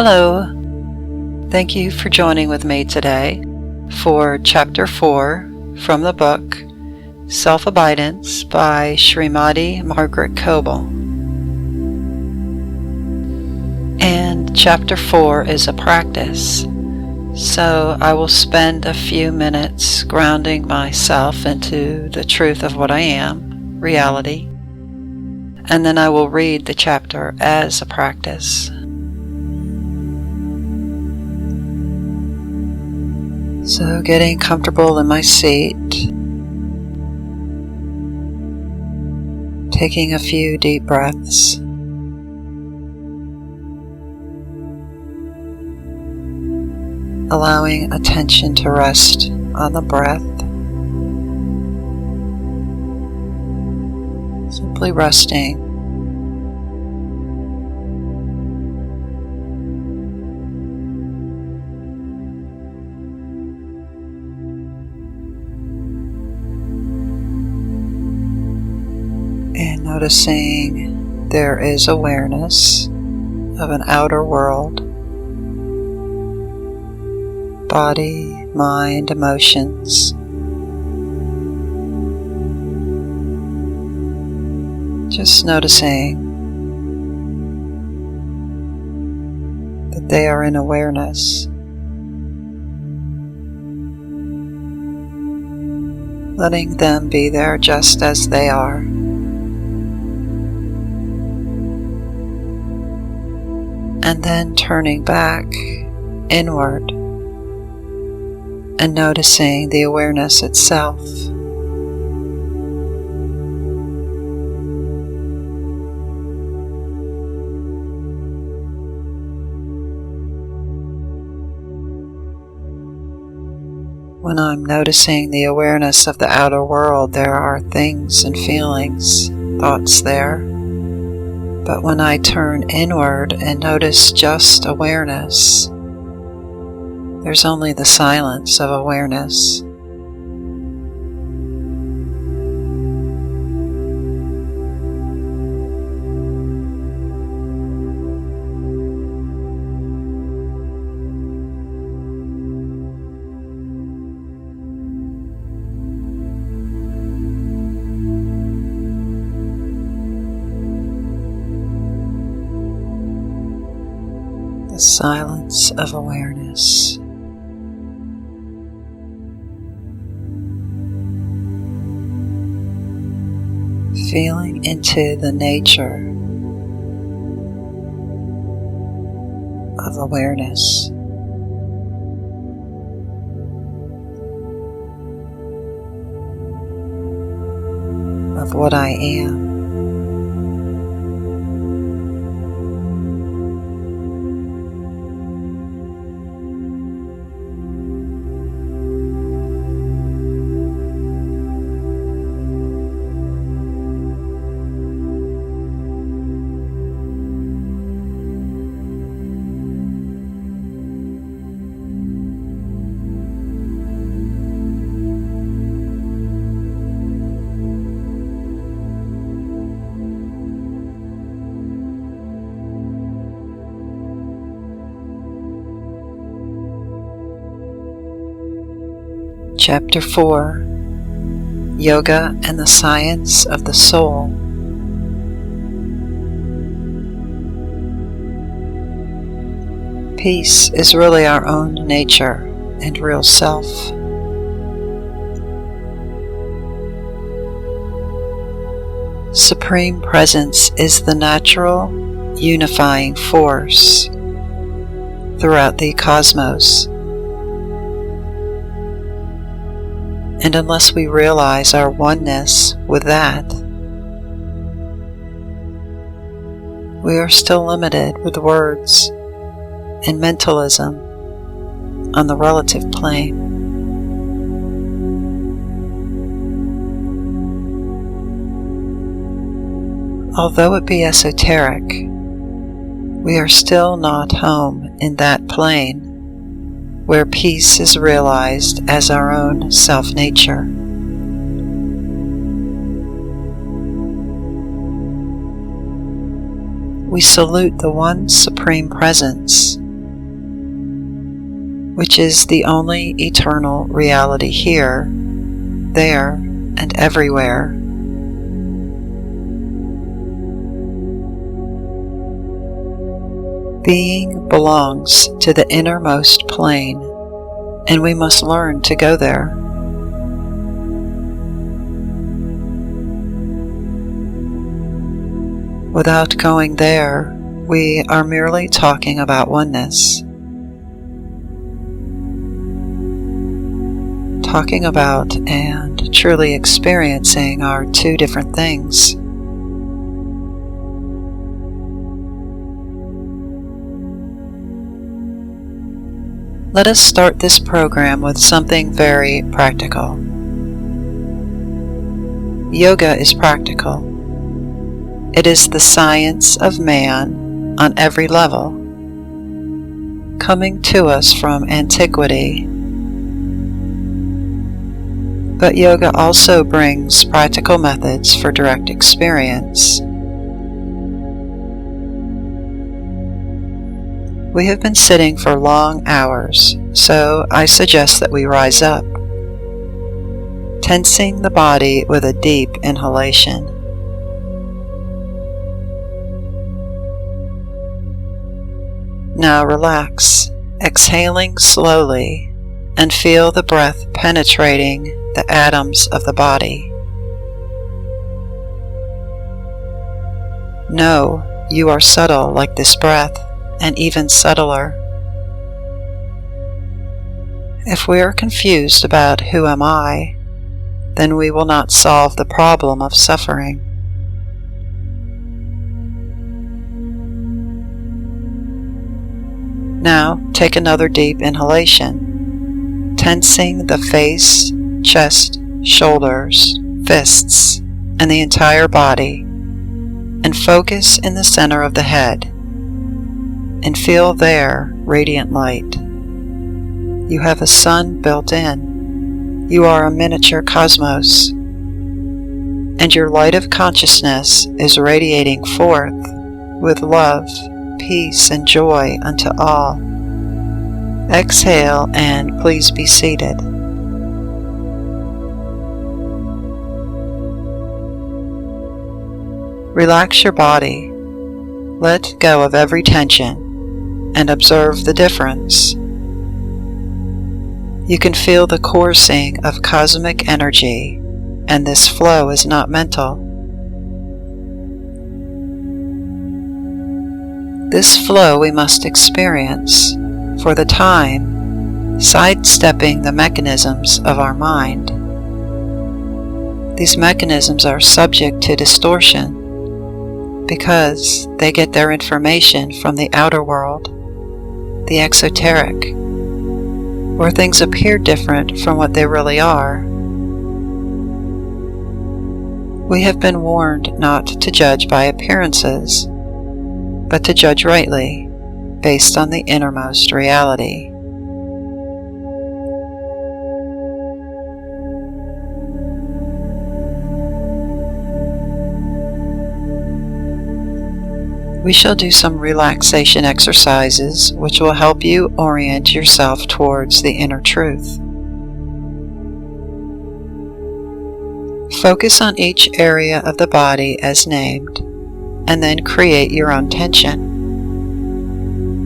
Hello. Thank you for joining with me today for Chapter 4 from the book Self Abidance by Srimati Margaret Coble. And Chapter 4 is a practice, so I will spend a few minutes grounding myself into the truth of what I am, reality, and then I will read the chapter as a practice. So getting comfortable in my seat, taking a few deep breaths, allowing attention to rest on the breath, simply resting. And noticing there is awareness of an outer world, body, mind, emotions. Just noticing that they are in awareness. Letting them be there just as they are. And then turning back inward and noticing the awareness itself. When I'm noticing the awareness of the outer world, there are things and feelings, thoughts there. But when I turn inward and notice just awareness, there's only the silence of awareness. Silence of awareness. Feeling into the nature of awareness. Of what I am. Chapter 4, Yoga and the Science of the Soul. Peace is really our own nature and real self. Supreme Presence is the natural, unifying force throughout the cosmos. And unless we realize our oneness with that, we are still limited with words and mentalism on the relative plane. Although it be esoteric, we are still not home in that plane where peace is realized as our own self-nature. We salute the one Supreme Presence which is the only eternal reality here, there, and everywhere. Being belongs to the innermost plane, and we must learn to go there. Without going there, we are merely talking about oneness. Talking about and truly experiencing are two different things. Let us start this program with something very practical. Yoga is practical. It is the science of man on every level, coming to us from antiquity. But yoga also brings practical methods for direct experience. We have been sitting for long hours, so I suggest that we rise up, tensing the body with a deep inhalation. Now relax, exhaling slowly, and feel the breath penetrating the atoms of the body. Know you are subtle like this breath, and even subtler. If we are confused about who am I, then we will not solve the problem of suffering. Now take another deep inhalation, tensing the face, chest, shoulders, fists, and the entire body, and focus in the center of the head, and feel there radiant light. You have a sun built in. You are a miniature cosmos, and your light of consciousness is radiating forth with love, peace, and joy unto all. Exhale and please be seated. Relax your body. Let go of every tension and observe the difference. You can feel the coursing of cosmic energy, and this flow is not mental. This flow we must experience for the time, sidestepping the mechanisms of our mind. These mechanisms are subject to distortion because they get their information from the outer world, the exoteric, where things appear different from what they really are. We have been warned not to judge by appearances, but to judge rightly, based on the innermost reality. We shall do some relaxation exercises which will help you orient yourself towards the inner truth. Focus on each area of the body as named, and then create your own tension.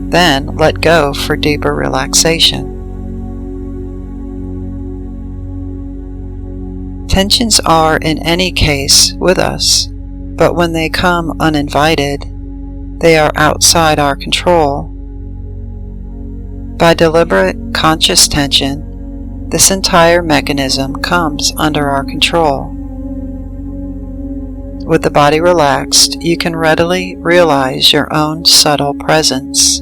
Then let go for deeper relaxation. Tensions are in any case with us, but when they come uninvited, they are outside our control. By deliberate, conscious tension, this entire mechanism comes under our control. With the body relaxed, you can readily realize your own subtle presence,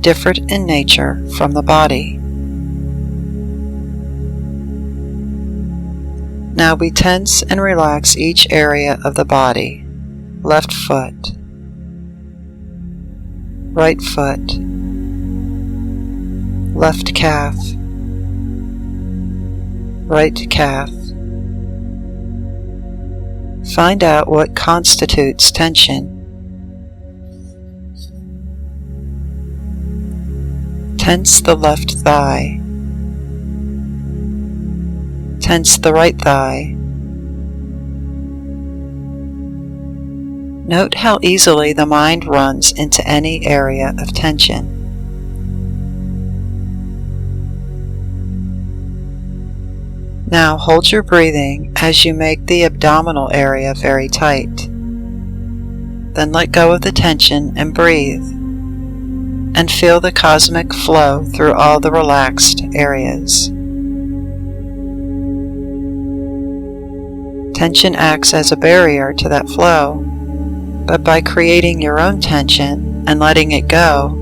different in nature from the body. Now we tense and relax each area of the body. Left foot, right foot, left calf, right calf. Find out what constitutes tension. Tense the left thigh. Tense the right thigh. Note how easily the mind runs into any area of tension. Now hold your breathing as you make the abdominal area very tight. Then let go of the tension and breathe, and feel the cosmic flow through all the relaxed areas. Tension acts as a barrier to that flow, but by creating your own tension and letting it go,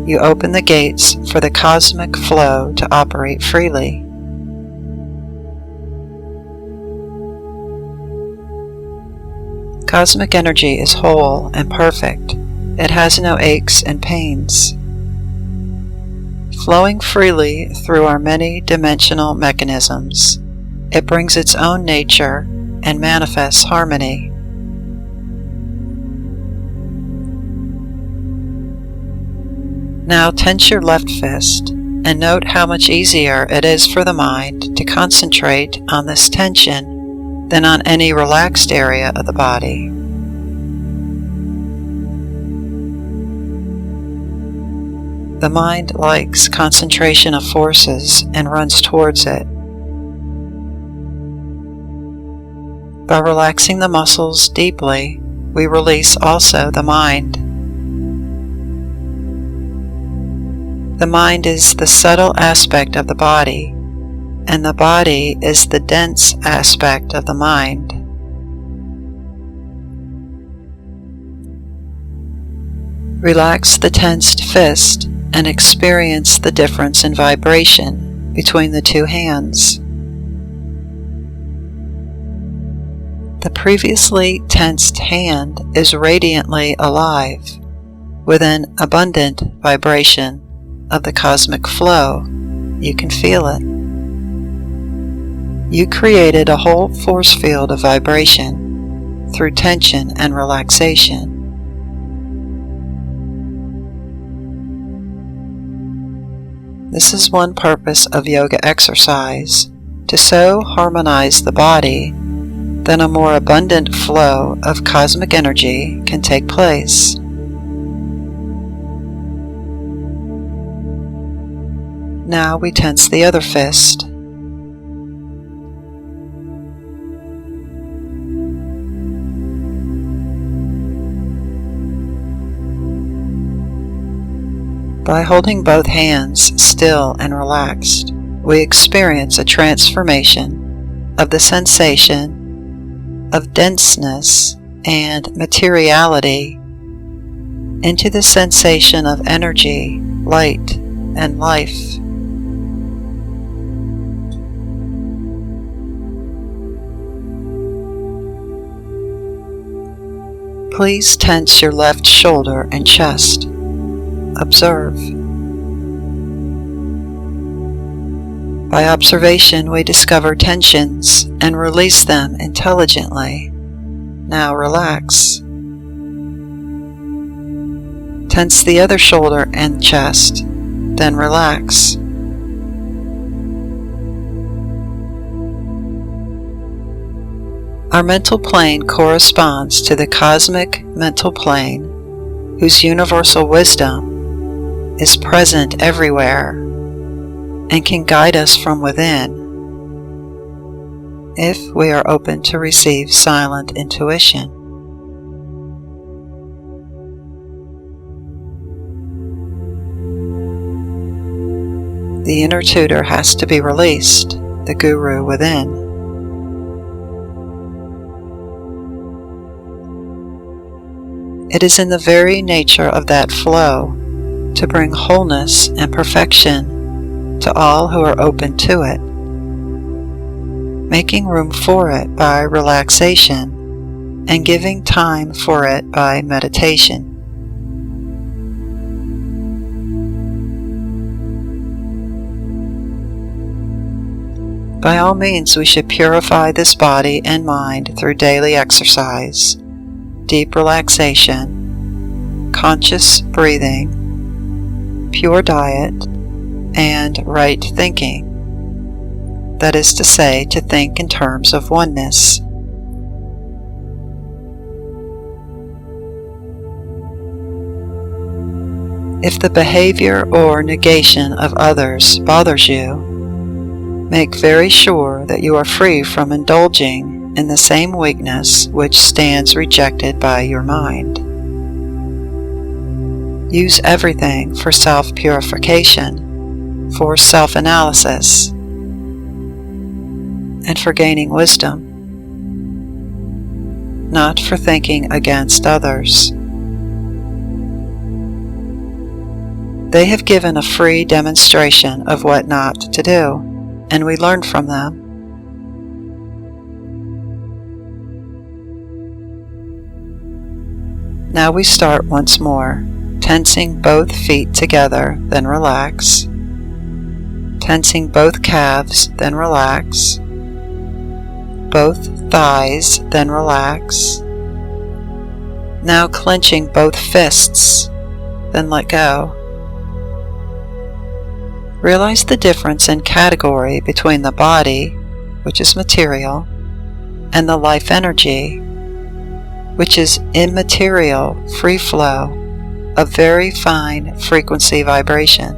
you open the gates for the cosmic flow to operate freely. Cosmic energy is whole and perfect. It has no aches and pains. Flowing freely through our many dimensional mechanisms, it brings its own nature and manifests harmony. Now tense your left fist and note how much easier it is for the mind to concentrate on this tension than on any relaxed area of the body. The mind likes concentration of forces and runs towards it. By relaxing the muscles deeply, we release also the mind. The mind is the subtle aspect of the body, and the body is the dense aspect of the mind. Relax the tensed fist and experience the difference in vibration between the two hands. The previously tensed hand is radiantly alive, with an abundant vibration of the cosmic flow. You can feel it. You created a whole force field of vibration through tension and relaxation. This is one purpose of yoga exercise, to so harmonize the body that a more abundant flow of cosmic energy can take place. Now we tense the other fist. By holding both hands still and relaxed, we experience a transformation of the sensation of denseness and materiality into the sensation of energy, light, and life. Please tense your left shoulder and chest. Observe. By observation, we discover tensions and release them intelligently. Now relax. Tense the other shoulder and chest, then relax. Our mental plane corresponds to the cosmic mental plane, whose universal wisdom is present everywhere and can guide us from within if we are open to receive silent intuition. The inner tutor has to be released, the guru within. It is in the very nature of that flow to bring wholeness and perfection to all who are open to it, making room for it by relaxation and giving time for it by meditation. By all means, we should purify this body and mind through daily exercise, deep relaxation, conscious breathing, pure diet, and right thinking. That is to say, to think in terms of oneness. If the behavior or negation of others bothers you, make very sure that you are free from indulging in the same weakness which stands rejected by your mind. Use everything for self-purification, for self-analysis, and for gaining wisdom, not for thinking against others. They have given a free demonstration of what not to do, and we learn from them. Now we start once more, tensing both feet together, then relax. Tensing both calves, then relax. Both thighs, then relax. Now clenching both fists, then let go. Realize the difference in category between the body, which is material, and the life energy, which is immaterial, free flow, of very fine frequency vibration.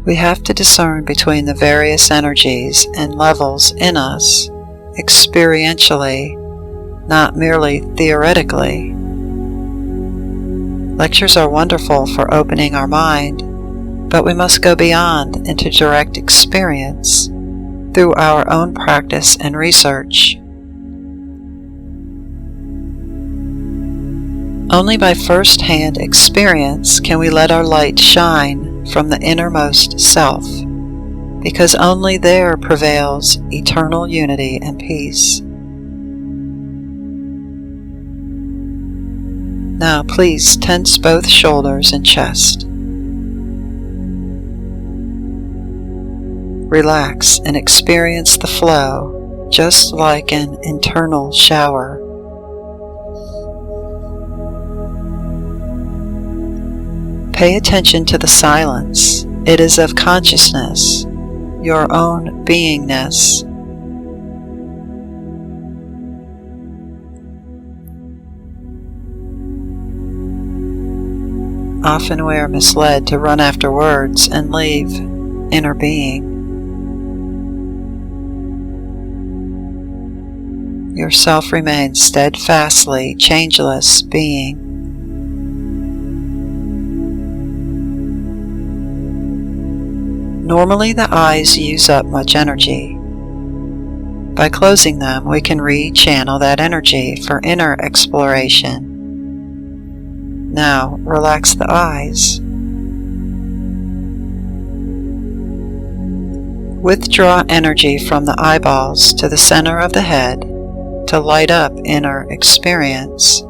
We have to discern between the various energies and levels in us, experientially, not merely theoretically. Lectures are wonderful for opening our mind, but we must go beyond into direct experience through our own practice and research. Only by first-hand experience can we let our light shine from the innermost self, because only there prevails eternal unity and peace. Now please tense both shoulders and chest. Relax and experience the flow, just like an internal shower. Pay attention to the silence. It is of consciousness, your own beingness. Often we are misled to run after words and leave inner being. Yourself remains steadfastly changeless being. Normally the eyes use up much energy. By closing them, we can re-channel that energy for inner exploration. Now, relax the eyes. Withdraw energy from the eyeballs to the center of the head to light up inner experience.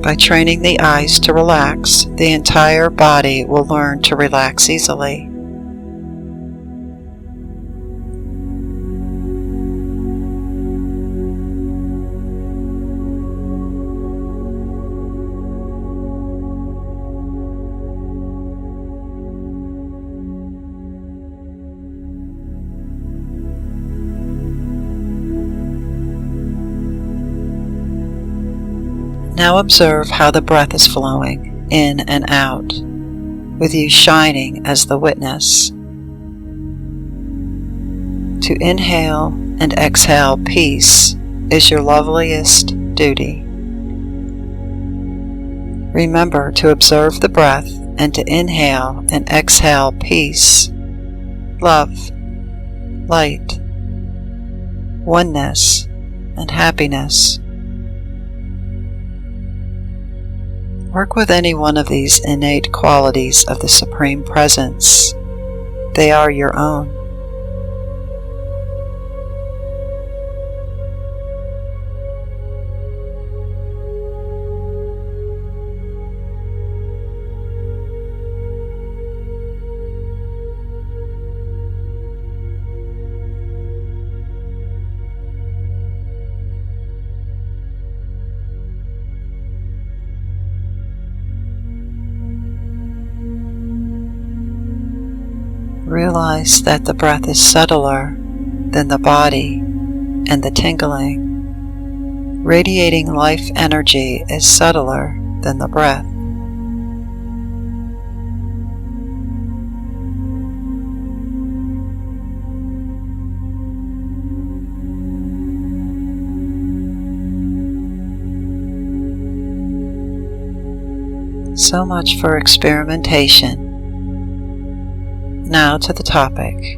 By training the eyes to relax, the entire body will learn to relax easily. Now observe how the breath is flowing in and out, with you shining as the witness. To inhale and exhale peace is your loveliest duty. Remember to observe the breath and to inhale and exhale peace, love, light, oneness, and happiness. Work with any one of these innate qualities of the Supreme Presence. They are your own. Realize that the breath is subtler than the body and the tingling. Radiating life energy is subtler than the breath. So much for experimentation. Now to the topic,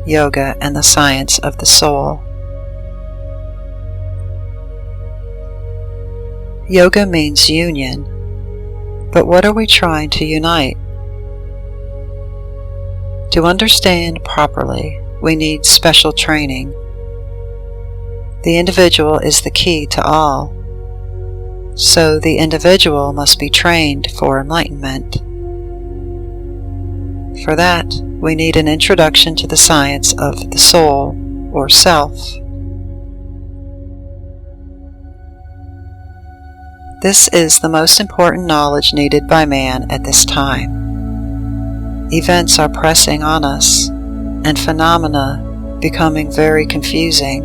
yoga and the science of the soul. Yoga means union, but what are we trying to unite? To understand properly, we need special training. The individual is the key to all. So the individual must be trained for enlightenment. For that, we need an introduction to the science of the soul, or self. This is the most important knowledge needed by man at this time. Events are pressing on us, and phenomena becoming very confusing.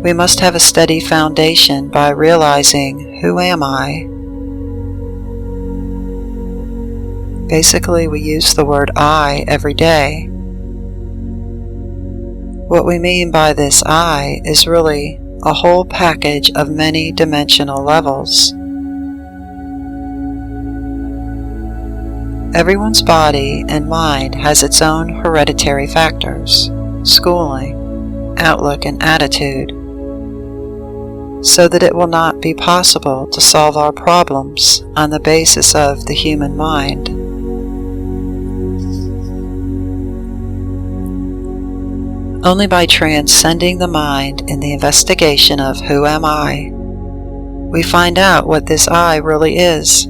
We must have a steady foundation by realizing, who am I? Basically, we use the word I every day. What we mean by this I is really a whole package of many dimensional levels. Everyone's body and mind has its own hereditary factors, schooling, outlook, and attitude, so that it will not be possible to solve our problems on the basis of the human mind. Only by transcending the mind in the investigation of who am I, we find out what this I really is.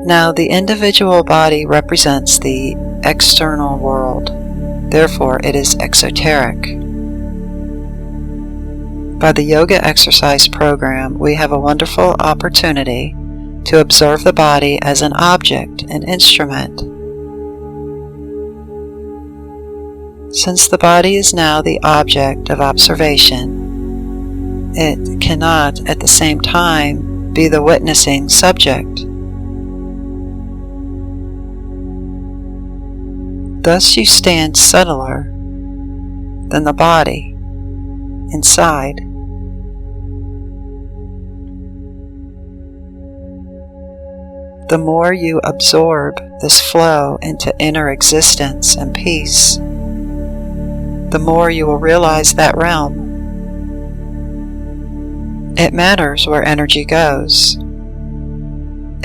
Now, the individual body represents the external world, therefore it is exoteric. By the yoga exercise program, we have a wonderful opportunity to observe the body as an object, an instrument. Since the body is now the object of observation, it cannot at the same time be the witnessing subject. Thus you stand subtler than the body inside. The more you absorb this flow into inner existence and peace, the more you will realize that realm. It matters where energy goes.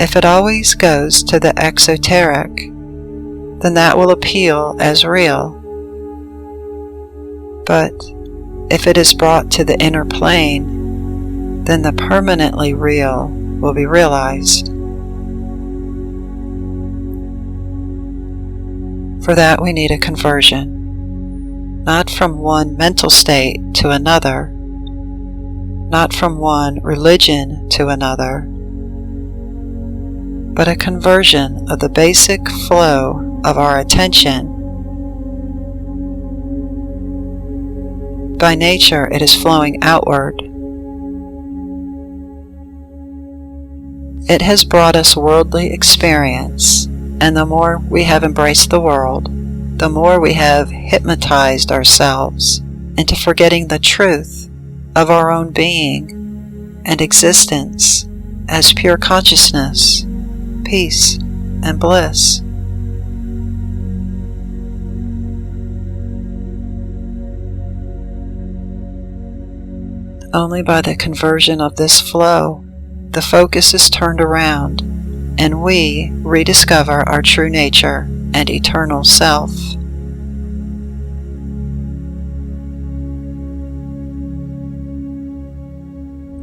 If it always goes to the exoteric, then that will appeal as real. But if it is brought to the inner plane, then the permanently real will be realized. For that we need a conversion. Not from one mental state to another, not from one religion to another, but a conversion of the basic flow of our attention. By nature, it is flowing outward. It has brought us worldly experience, and the more we have embraced the world, the more we have hypnotized ourselves into forgetting the truth of our own being and existence as pure consciousness, peace, and bliss. Only by the conversion of this flow, the focus is turned around, and we rediscover our true nature and eternal self.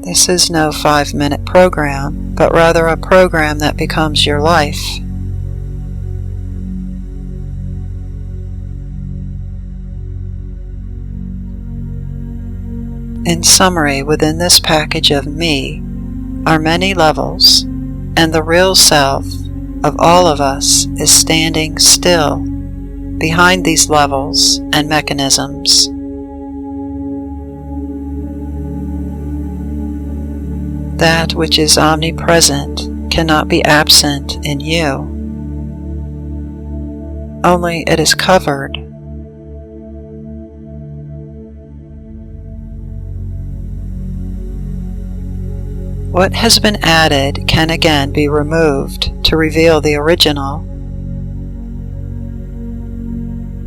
This is no 5-minute program, but rather a program that becomes your life. In summary, within this package of me are many levels, and the real self of all of us is standing still behind these levels and mechanisms. That which is omnipresent cannot be absent in you, only it is covered. What has been added can again be removed to reveal the original.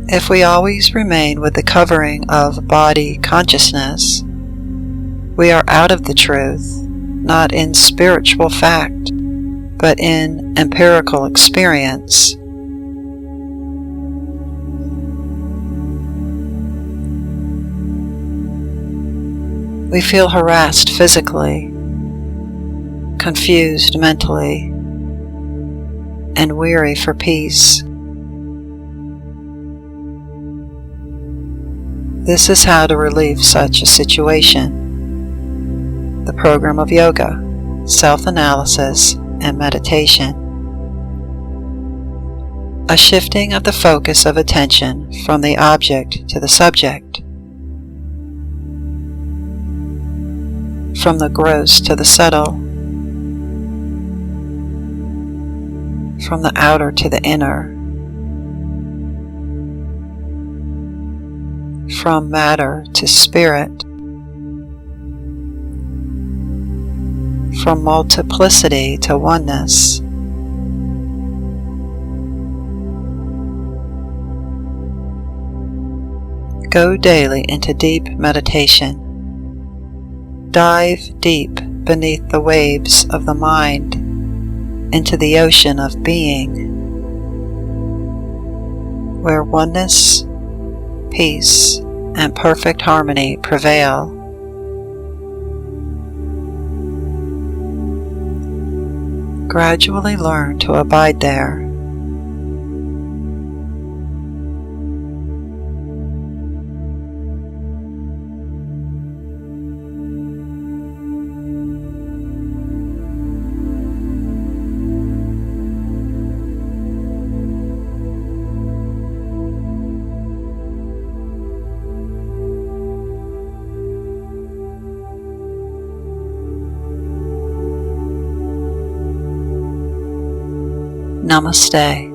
If we always remain with the covering of body consciousness, we are out of the truth, not in spiritual fact, but in empirical experience. We feel harassed physically, confused mentally, and weary for peace. This is how to relieve such a situation. The program of yoga, self-analysis, and meditation. A shifting of the focus of attention from the object to the subject, from the gross to the subtle, from the outer to the inner, from matter to spirit, from multiplicity to oneness. Go daily into deep meditation. Dive deep beneath the waves of the mind into the ocean of being, where oneness, peace, and perfect harmony prevail. Gradually learn to abide there. Namaste.